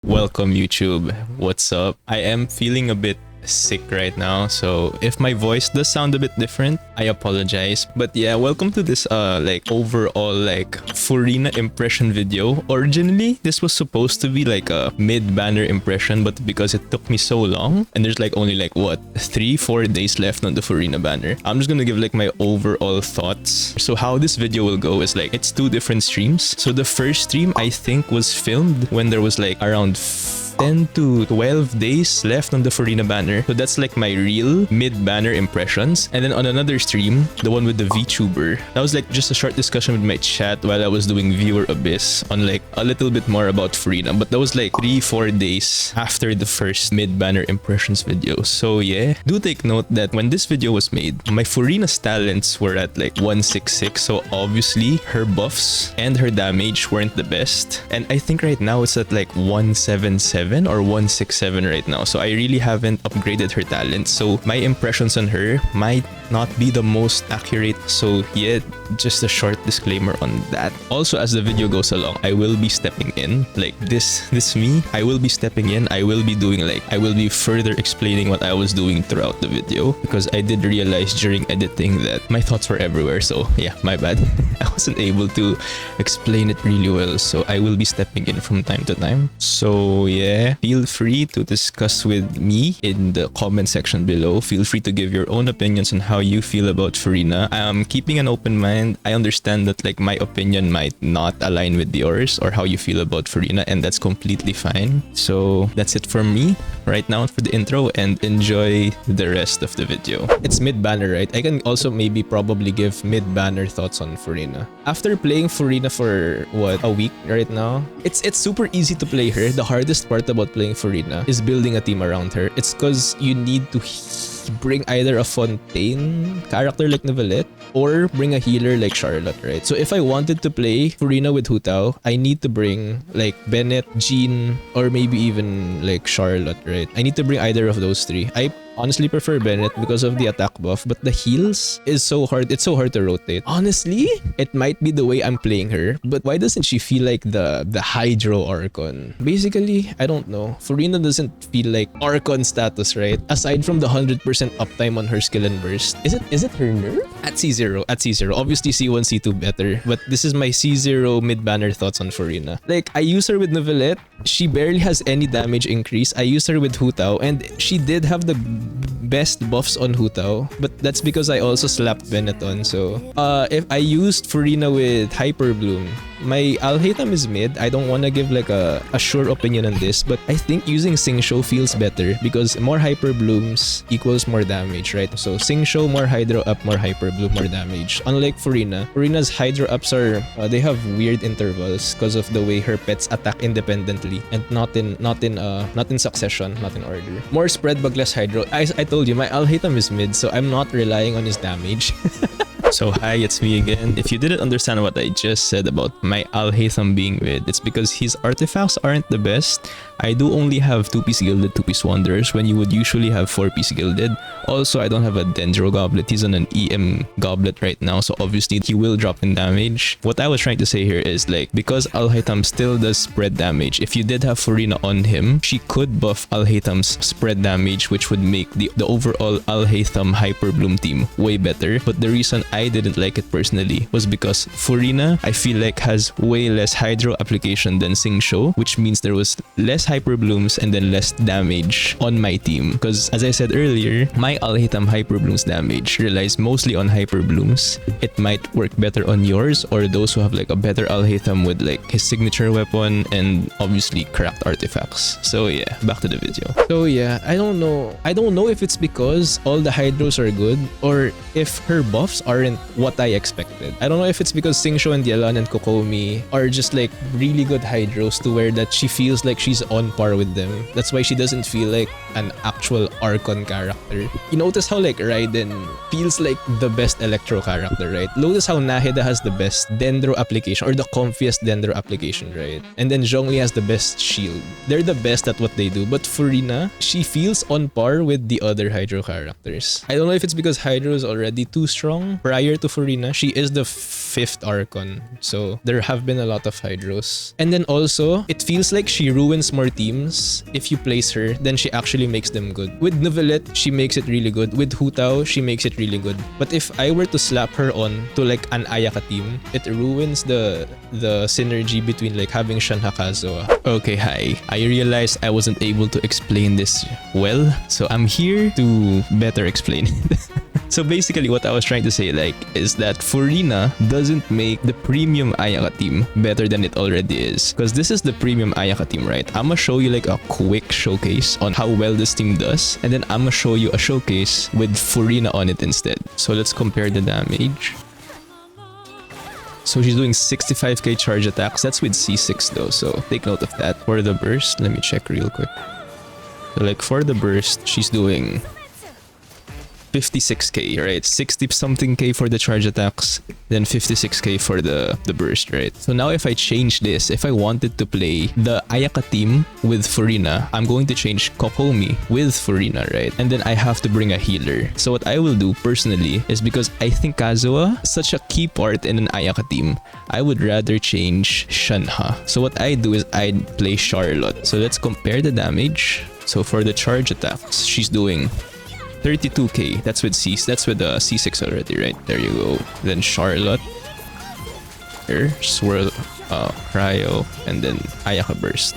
Welcome YouTube. What's up? I am feeling a bit sick right now, so if my voice does sound a bit different, I apologize. But yeah, welcome to this overall Furina impression video. Originally, this was supposed to be like a mid-banner impression, but because it took me so long and there's only 3-4 days left on the Furina banner, I'm just gonna give my overall thoughts. So how this video will go is it's two different streams. So the first stream I think was filmed when there was around 10 to 12 days left on the Furina banner. So that's my real mid-banner impressions. And then on another stream, the one with the VTuber, that was just a short discussion with my chat while I was doing Viewer Abyss on a little bit more about Furina. But that was 3-4 days after the first mid-banner impressions video. So yeah, do take note that when this video was made, my Furina's talents were at 166. So obviously her buffs and her damage weren't the best. And I think right now it's at 177 or 167 right now. So I really haven't upgraded her talent. So my impressions on her might not be the most accurate. So yeah, just a short disclaimer on that. Also, as the video goes along, I will be stepping in. This me, I will be stepping in. I will be doing I will be further explaining what I was doing throughout the video, because I did realize during editing that my thoughts were everywhere. So yeah, my bad. I wasn't able to explain it really well. So I will be stepping in from time to time. So yeah, feel free to discuss with me in the comment section below. Feel free to give your own opinions on how you feel about Furina. I'm keeping an open mind. I understand that my opinion might not align with yours or how you feel about Furina, and that's completely fine. So that's it from me right now for the intro, and enjoy the rest of the video. It's mid-banner, right? I can also probably give mid-banner thoughts on Furina. After playing Furina for a week right now, it's super easy to play her. The hardest part about playing Furina is building a team around her. It's because you need to bring either a Fontaine character like Neuvillette or bring a healer like Charlotte, right? So if I wanted to play Furina with Hu Tao, I need to bring Bennett, Jean, or maybe even Charlotte, right? I need to bring either of those three. I honestly prefer Bennett because of the attack buff, but the heals is so hard. It's so hard to rotate. Honestly, it might be the way I'm playing her, but why doesn't she feel like the Hydro Archon? Basically, I don't know. Furina doesn't feel like Archon status, right? Aside from the 100% uptime on her skill and burst. Is it her nerf? At C0. Obviously C1, C2 better, but this is my C0 mid-banner thoughts on Furina. I use her with Neuvillette. She barely has any damage increase. I used her with Hu Tao, and she did have the best buffs on Hu Tao, but that's because I also slapped Bennett on. So if I used Furina with Hyper Bloom, my Alhaitham is mid. I don't want to give a sure opinion on this, but I think using Xingqiu feels better because more Hyper Blooms equals more damage, right? So Xingqiu, more Hydro up, more Hyper Bloom, more damage. Unlike Furina's Hydro ups are they have weird intervals because of the way her pets attack independently and not in succession, not in order. More spread but less Hydro. I told you my Alhaitham is mid, so I'm not relying on his damage. So hi, it's me again. If you didn't understand what I just said about my Alhaitham being mid, it's because his artifacts aren't the best. I do only have 2-piece Gilded, 2-piece Wanderers when you would usually have 4-piece Gilded. Also, I don't have a Dendro Goblet. He's on an EM Goblet right now, so obviously he will drop in damage. What I was trying to say here is because Alhaitham still does spread damage, if you did have Furina on him, she could buff Alhaitham's spread damage, which would make the overall Alhaitham Hyper Bloom team way better. But the reason I didn't like it personally was because Furina, I feel has way less Hydro application than Xingqiu, which means there was less Hyper Blooms and then less damage on my team. Because as I said earlier, my Alhaitham Hyper Blooms damage relies mostly on Hyper Blooms. It might work better on yours or those who have a better Alhaitham with his signature weapon and obviously cracked artifacts. So yeah, back to the video. So yeah, I don't know if it's because all the Hydros are good or if her buffs aren't what I expected. I don't know if it's because Xingqiu and Yelan and Kokomi are just really good Hydros to where that she feels like she's on par with them. That's why she doesn't feel like an actual Archon character. You notice how Raiden feels like the best Electro character, right? Notice how Nahida has the best Dendro application or the comfiest Dendro application, right? And then Zhongli has the best shield. They're the best at what they do, but Furina, she feels on par with the other Hydro characters. I don't know if it's because Hydro is already too strong prior prior to Furina, she is the 5th Archon. So there have been a lot of hydros. And then also, it feels like she ruins more teams if you place her than she actually makes them good. With Neuvillette, she makes it really good. With Hu Tao, she makes it really good. But if I were to slap her on to like an Ayaka team, it ruins the synergy between like having Shanha Kazuha. Okay, hi. I realized I wasn't able to explain this well, so I'm here to better explain it. So basically what I was trying to say like is that Furina doesn't make the premium Ayaka team better than it already is. Because this is the premium Ayaka team, right? I'm gonna show you like a quick showcase on how well this team does. And then I'm gonna show you a showcase with Furina on it instead. So let's compare the damage. So she's doing 65k charge attacks. That's with C6 though, so take note of that. For the burst, let me check real quick. So like for the burst, she's doing 56k, right? 60 something k for the charge attacks, then 56k for the burst, right? So now if I change this, if I wanted to play the Ayaka team with Furina, I'm going to change Kokomi with Furina, right? And then I have to bring a healer. So what I will do personally is, because I think Kazuha is such a key part in an Ayaka team, I would rather change Shanha. So what I do is I'd play Charlotte. So let's compare the damage. So for the charge attacks, she's doing 32k. That's with C6 already, right? There you go. Then Charlotte. Here, Swirl, Cryo, and then Ayaka Burst.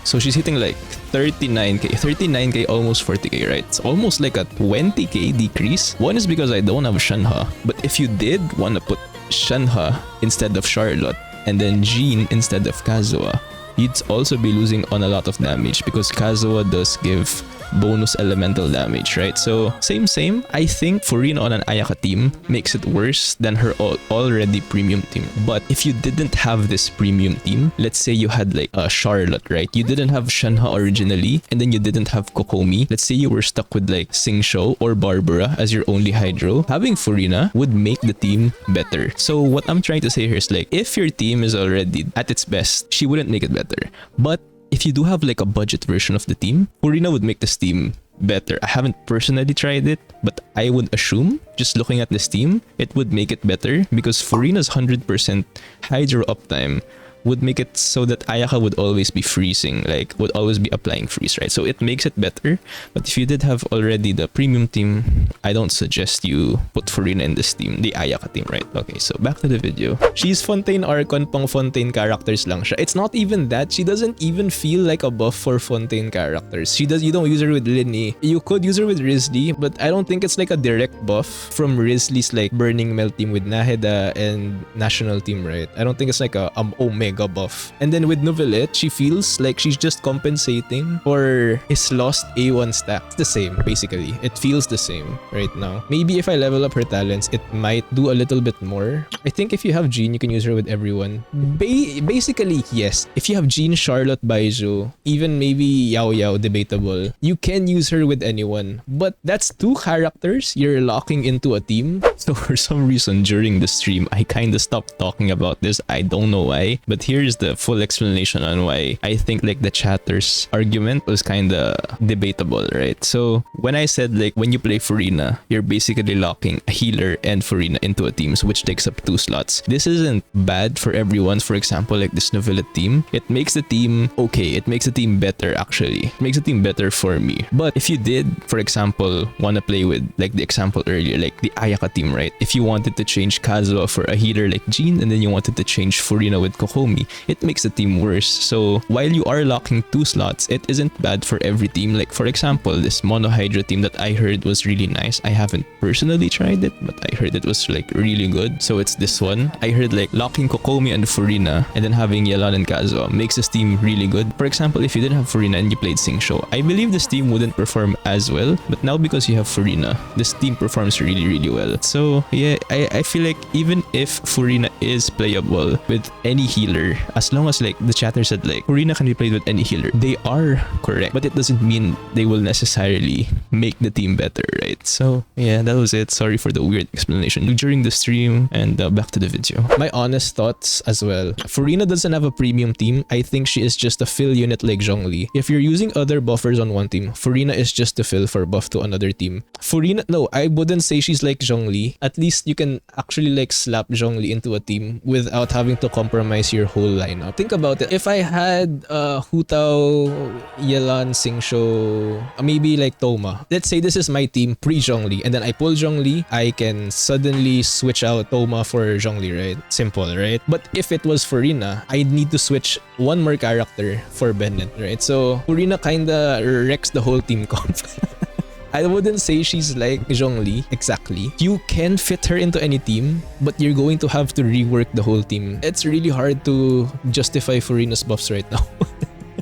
So she's hitting like 39k, almost 40k, right? It's almost like a 20k decrease. One is because I don't have Shanha, but if you did want to put Shanha instead of Charlotte, and then Jean instead of Kazuha, you'd also be losing on a lot of damage because Kazuha does give bonus elemental damage, right? So same. I think Furina on an Ayaka team makes it worse than her already premium team. But if you didn't have this premium team, let's say you had like a Charlotte, right? You didn't have Shanha originally, and then you didn't have Kokomi. Let's say you were stuck with like Xingqiu or Barbara as your only hydro. Having Furina would make the team better. So what I'm trying to say here is like, if your team is already at its best, she wouldn't make it better. But if you do have like a budget version of the team, Furina would make this team better. I haven't personally tried it, but I would assume, just looking at this team, it would make it better because Furina's 100% hydro uptime would make it so that Ayaka would always be freezing, like would always be applying freeze, right? So it makes it better. But if you did have already the premium team, I don't suggest you put Furina in this team, the Ayaka team, right? Okay, so back to the video. She's Fontaine Archon, pang Fontaine characters lang siya. It's not even that. She doesn't even feel like a buff for Fontaine characters. You don't use her with Linny. You could use her with Risley, but I don't think it's like a direct buff from Risley's like Burning Melt team with Nahida and National team, right? I don't think it's like a Omega buff. And then with Neuvillette, she feels like she's just compensating for his lost A1 stack. It's the same, basically. It feels the same right now. Maybe if I level up her talents, it might do a little bit more. I think if you have Jean, you can use her with everyone. Basically, yes. If you have Jean, Charlotte, Baizu, even maybe Yao Yao, debatable, you can use her with anyone. But that's two characters you're locking into a team. So for some reason during the stream, I kind of stopped talking about this. I don't know why. But here's the full explanation on why I think like the chatter's argument was kind of debatable, right? So when I said like when you play Furina, you're basically locking a healer and Furina into a team, which takes up 2 slots. This isn't bad for everyone. For example, like this Neuvillette team, it makes the team okay. It makes the team better actually. It makes the team better for me. But if you did, for example, want to play with like the example earlier, like the Ayaka team, right? If you wanted to change Kazuha for a healer like Jean, and then you wanted to change Furina with Kokomi, it makes the team worse. So while you are locking 2 slots, it isn't bad for every team. Like for example, this Mono Hydra team that I heard was really nice. I haven't personally tried it, but I heard it was like really good. So it's this one. I heard like locking Kokomi and Furina and then having Yelan and Kazuha makes this team really good. For example, if you didn't have Furina and you played Xingqiu, I believe this team wouldn't perform as well. But now because you have Furina, this team performs really well. So yeah, I feel like even if Furina is playable with any healer, healer, as long as like the chatter said like Furina can be played with any healer, they are correct, but it doesn't mean they will necessarily make the team better, right? So yeah, that was it. Sorry for the weird explanation during the stream, and back to the video. My honest thoughts as well. Furina doesn't have a premium team. I think she is just a fill unit like Zhongli. If you're using other buffers on one team, Furina is just to fill for buff to another team. Furina, no, I wouldn't say she's like Zhongli. At least you can actually like slap Zhongli into a team without having to compromise your whole lineup. Think about it. If I had Hu Tao, Yelan, Xingqiu, maybe like Toma. Let's say this is my team pre-Zhongli, and then I pull Zhongli, I can suddenly switch out Toma for Zhongli, right? Simple, right? But if it was Furina, I'd need to switch one more character for Bennett, right? So Furina kinda wrecks the whole team comp. I wouldn't say she's like Zhongli exactly. You can fit her into any team, but you're going to have to rework the whole team. It's really hard to justify Furina's buffs right now.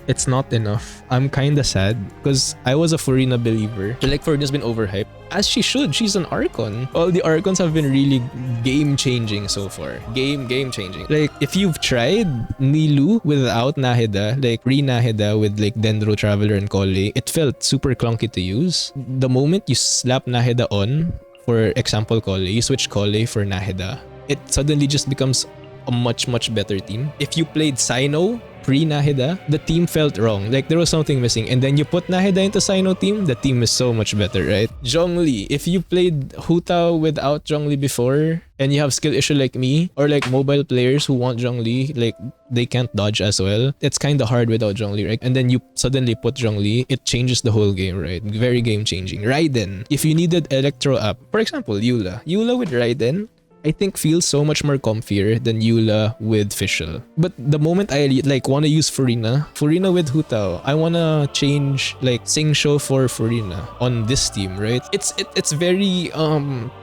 It's not enough. I'm kinda sad because I was a Furina believer. Like, Furina's been overhyped. As she should. She's an Archon. All the Archons have been really game-changing so far. Game-changing. Like, if you've tried Nilu without Nahida, like re-Nahida with like Dendro, Traveler, and Collei, it felt super clunky to use. The moment you slap Nahida on, for example Collei, you switch Collei for Nahida, it suddenly just becomes a much better team. If you played Sino pre-Nahida, the team felt wrong. Like there was something missing. And then you put Nahida into Sino team, the team is so much better, right? Zhongli, if you played Hu Tao without Zhongli before, and you have skill issue like me, or like mobile players who want Zhongli, like they can't dodge as well, it's kind of hard without Zhongli, right? And then you suddenly put Zhongli, it changes the whole game, right? Very game changing. Raiden, if you needed Electro up, for example, Eula with Raiden, I think feels so much more comfier than Eula with Fischl. But the moment I like want to use Furina with Hu Tao, I want to change like Xingqiu for Furina on this team, right? It's very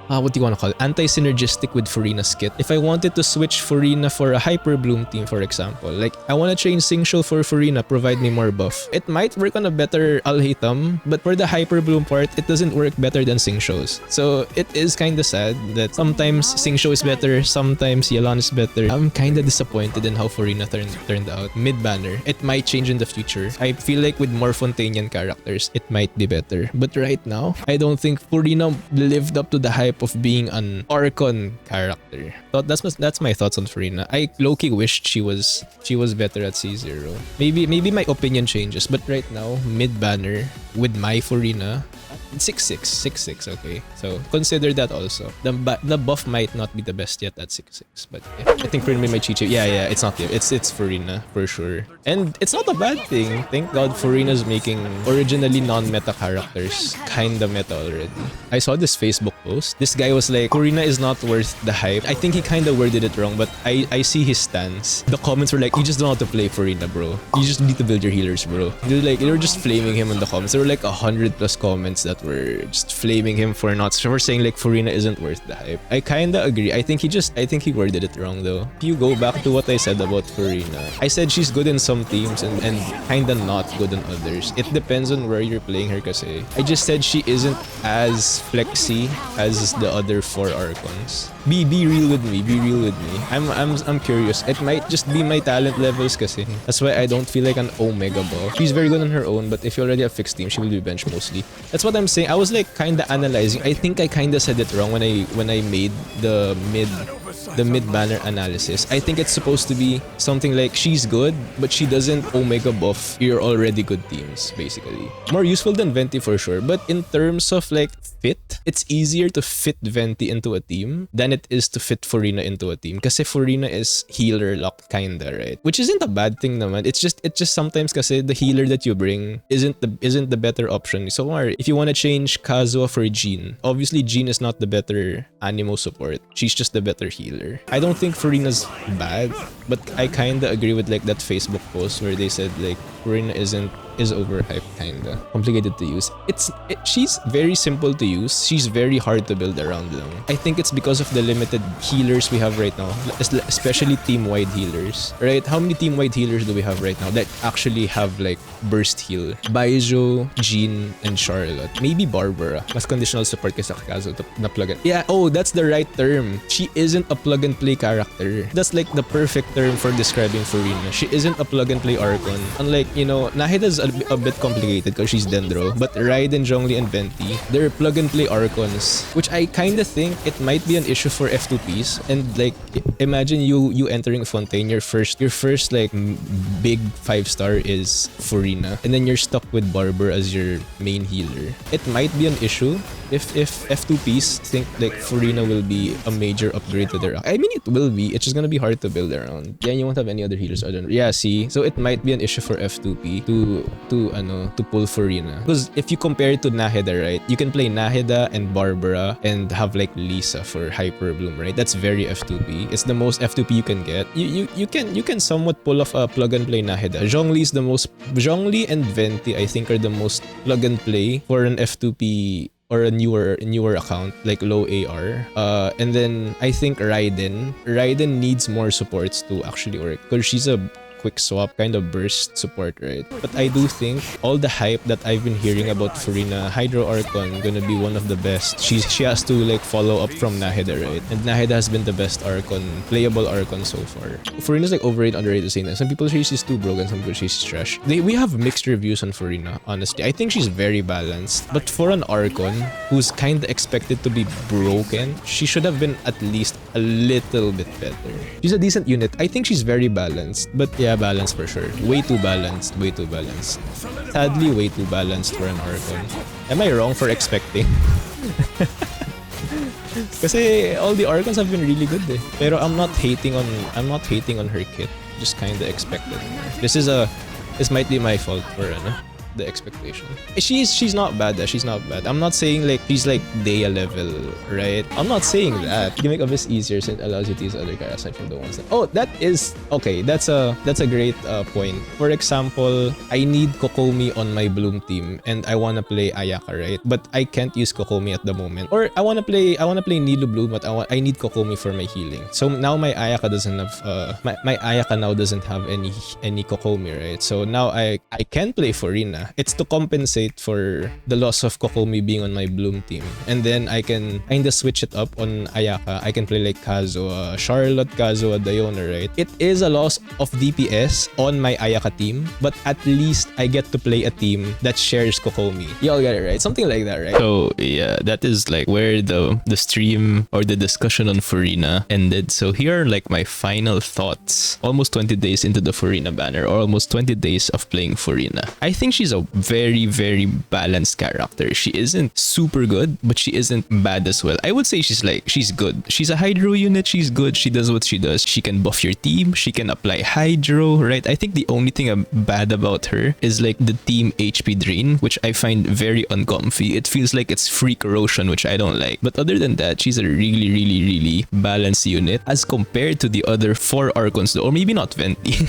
what do you want to call it? Anti-synergistic with Furina's kit. If I wanted to switch Furina for a Hyper Bloom team, for example, like I want to change Xingqiu for Furina, provide me more buff. It might work on a better Alhaitham, but for the Hyper Bloom part, it doesn't work better than Xingqiu's. So it is kind of sad that sometimes Xingqiu is better, sometimes Yelan is better. I'm kind of disappointed in how Furina turned out. Mid-banner, it might change in the future. I feel like with more Fontanian characters, it might be better. But right now, I don't think Furina lived up to the hype of being an Archon character. So that's my thoughts on Furina. I low-key wished she was better at C0. Maybe my opinion changes, but right now, mid-banner with my Furina, 6'6", okay. So consider that also. The buff might not be the best yet at 6'6", but yeah. I think Furina might cheat you. Yeah, it's not you. It's Furina for sure. And it's not a bad thing. Thank God Furina's making originally non-meta characters kinda meta already. I saw this Facebook post. This guy was like, Furina is not worth the hype. I think he kinda worded it wrong, but I see his stance. The comments were like, you just don't know how to play Furina, bro. You just need to build your healers, bro. They were just flaming him in the comments. There were like 100+ comments that were just flaming him for saying like Furina isn't worth the hype. I kinda agree. I think he worded it wrong though. If you go back to what I said about Furina, I said she's good in some teams and kinda not good in others. It depends on where you're playing her kasi. I just said she isn't as flexy as the other 4 Archons. Be real with me. I'm curious. It might just be my talent levels kasi. That's why I don't feel like an Omega buff. She's very good on her own, but if you already have fixed team, she will be benched mostly. That's what I'm saying. I was like kinda analyzing. I think I kinda said it wrong when I made the mid banner analysis. I think it's supposed to be something like she's good, but she doesn't Omega buff your already good teams, basically. More useful than Venti for sure, but in terms of like fit, it's easier to fit Venti into a team than it is to fit Furina into a team. Kasi Furina is healer locked kinda, right? Which isn't a bad thing naman. It's just sometimes kasi the healer that you bring isn't the better option. So if you want to change Kazuha for Jean, obviously Jean is not the better Animo support. She's just the better healer. I don't think Furina's bad, but I kinda agree with like that Facebook post where they said like Furina is overhyped, kinda complicated to use. She's very simple to use. She's very hard to build around lang. I think it's because of the limited healers we have right now, especially team-wide healers. Right? How many team-wide healers do we have right now that actually have like burst heal? Baijo, Jean, and Charlotte. Maybe Barbara. Mas conditional support kaysa Kazo na plug and... Yeah, oh, that's the right term. She isn't a plug-and-play character. That's like the perfect term for describing Furina. She isn't a plug-and-play Archon. Unlike, you know, Nahida's a bit complicated because she's Dendro, but Raiden, Zhongli, and Venti, they're plug-and-play Archons, which I kinda think it might be an issue for F2Ps. And like, imagine you entering Fontaine, your first like big 5-star is Furina, and then you're stuck with Barber as your main healer. It might be an issue if F2Ps think like Furina will be a major upgrade to their... I mean, it will be. It's just gonna be hard to build around. Yeah, you won't have any other healers. I don't know. Yeah, see? So it might be an issue for F2P to pull Furina. Because if you compare it to Nahida, right? You can play Nahida and Barbara and have like Lisa for Hyper Bloom, right? That's very F2P. It's the most F2P you can get. You can somewhat pull off a plug and play Nahida. Zhongli and Venti, I think, are the most plug and play for an F2P or a newer account like low AR. And then I think Raiden needs more supports to actually work because she's a quick swap kind of burst support, right? But I do think all the hype that I've been hearing about Furina, Hydro Archon gonna be one of the best. She has to like follow up from Nahida, right? And Nahida has been the best Archon, playable Archon so far. Furina's like overrated, underrated at the same time. Some people say she's too broken, some people say she's trash. We have mixed reviews on Furina, honestly. I think she's very balanced. But for an Archon who's kinda expected to be broken, she should have been at least a little bit better. She's a decent unit. I think she's very balanced. But yeah, balanced for sure. Way too balanced. Sadly, way too balanced for an Archon. Am I wrong for expecting? Kasi all the Archons have been really good eh. Pero I'm not hating on her kit. Just kinda expected. This might be my fault for the expectation. She's not bad. She's not bad. I'm not saying like she's like Dea level, right? I'm not saying that. Gimmick of this easier since it allows you to use other characters aside from the ones that... Oh, that is okay. That's a great point. For example, I need Kokomi on my Bloom team and I wanna play Ayaka, right? But I can't use Kokomi at the moment. Or I wanna play Nilo Bloom, but I need Kokomi for my healing. So now my Ayaka doesn't have my Ayaka now doesn't have any Kokomi, right? So now I can play Furina. It's to compensate for the loss of Kokomi being on my Bloom team. And then I can kinda switch it up on Ayaka. I can play like Kazuha, Charlotte, Kazuha, Diona, right? It is a loss of DPS on my Ayaka team, but at least I get to play a team that shares Kokomi. Y'all get it, right? Something like that, right? So yeah, that is like where the stream or the discussion on Furina ended. So here are like my final thoughts. Almost 20 days into the Furina banner, or almost 20 days of playing Furina. I think she's a very, very balanced character. She isn't super good, but she isn't bad as well. I would say she's good. She's a Hydro unit. She's good. She does what she does. She can buff your team. She can apply Hydro, right? I think the only thing bad about her is like the team HP drain, which I find very uncomfy. It feels like it's free corrosion, which I don't like. But other than that, she's a really, really, really balanced unit as compared to the other 4 Archons, or maybe not Venti.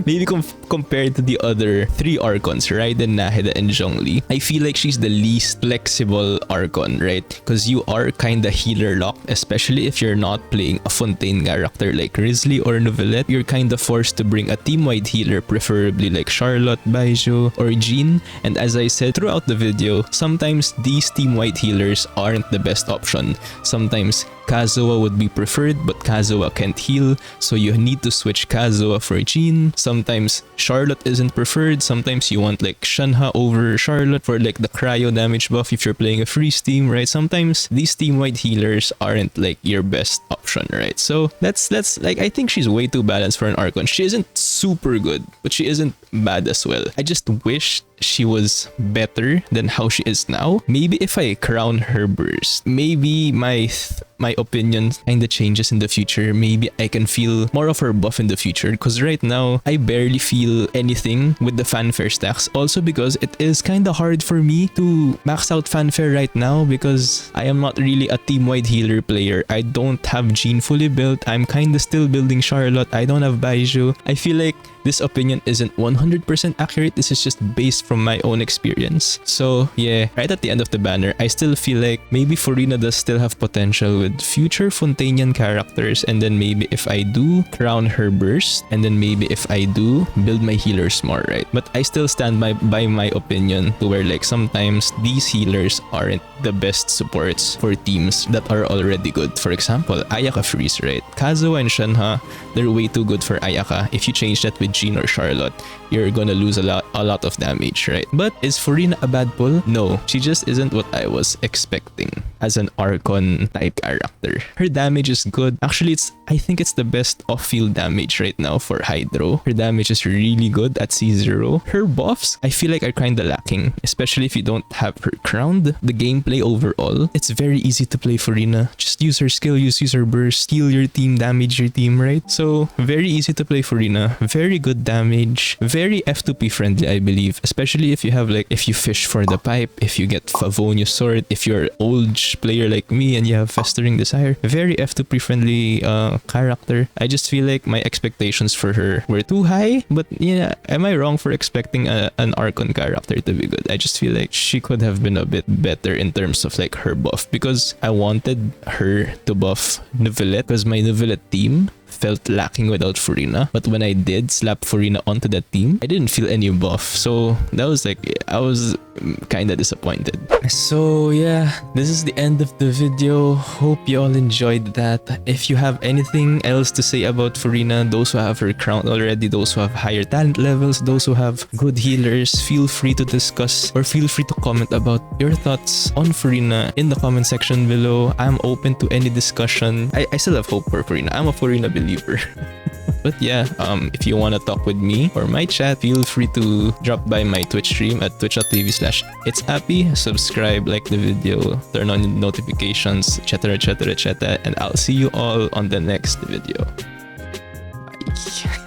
Maybe compared to the other 3 Archons, right? Raiden, Nahida, and Zhongli. I feel like she's the least flexible Archon, right? Because you are kinda healer locked, especially if you're not playing a Fontaine character like Grizzly or Novelette. You're kinda forced to bring a team-wide healer, preferably like Charlotte, Baijo, or Jean. And as I said throughout the video, sometimes these team-wide healers aren't the best option. Sometimes Kazuha would be preferred, but Kazuha can't heal, so you need to switch Kazuha for Jean. Sometimes Charlotte isn't preferred. Sometimes you want like Shanha over Charlotte for like the cryo damage buff if you're playing a freeze team, right? Sometimes these team-wide healers aren't like your best option, right? So that's like, I think she's way too balanced for an Archon. She isn't super good, but she isn't bad as well. I just wish she was better than how she is now. Maybe if I crown her burst, maybe my opinion kinda changes in the future. Maybe I can feel more of her buff in the future, because right now I barely feel anything with the fanfare stacks. Also because it is kinda hard for me to max out fanfare right now because I am not really a team-wide healer player. I don't have Jean fully built. I'm kinda still building Charlotte. I don't have Baijo. I feel like this opinion isn't 100% accurate. This is just based from my own experience. So yeah, right at the end of the banner, I still feel like maybe Furina does still have potential with future Fontanian characters, and then maybe if I do crown her burst, and then maybe if I do build my healers more, right? But I still stand by my opinion to where like sometimes these healers aren't the best supports for teams that are already good. For example, Ayaka freeze, right? Kazuha and Shenhe, they're way too good for Ayaka. If you change that with Jean or Charlotte, you're gonna lose a lot of damage, right? But is Furina a bad pull? No, she just isn't what I was expecting as an Archon type character. Her damage is good. Actually, I think it's the best off-field damage right now for Hydro. Her damage is really good at C0. Her buffs, I feel like are kinda lacking, especially if you don't have her crowned. The gameplay overall, it's very easy to play Furina. Just use her skill, use her burst, heal your team, damage your team, right? So very easy to play Furina. Very good damage. Very F2P friendly, I believe. Especially if you have like, if you fish for the pipe, if you get Favonius Sword, if you're an old player like me and you have Festering Desire. Very F2P friendly character. I just feel like my expectations for her were too high. But yeah, am I wrong for expecting an Archon character to be good? I just feel like she could have been a bit better in terms of like her buff, because I wanted her to buff Neuvillette because my Neuvillette team felt lacking without Furina. But when I did slap Furina onto that team, I didn't feel any buff. So that was like, I was kind of disappointed. So yeah, this is the end of the video. Hope you all enjoyed that. If you have anything else to say about Furina, those who have her crown already, those who have higher talent levels, those who have good healers, feel free to discuss or feel free to comment about your thoughts on Furina in the comment section below. I'm open to any discussion. I still have hope for Furina. I'm a Furina believer. But yeah, if you want to talk with me or my chat, feel free to drop by my Twitch stream at twitch.tv/itshappy. Subscribe, like the video, turn on notifications, etc, etc, etc, and I'll see you all on the next video. Bye.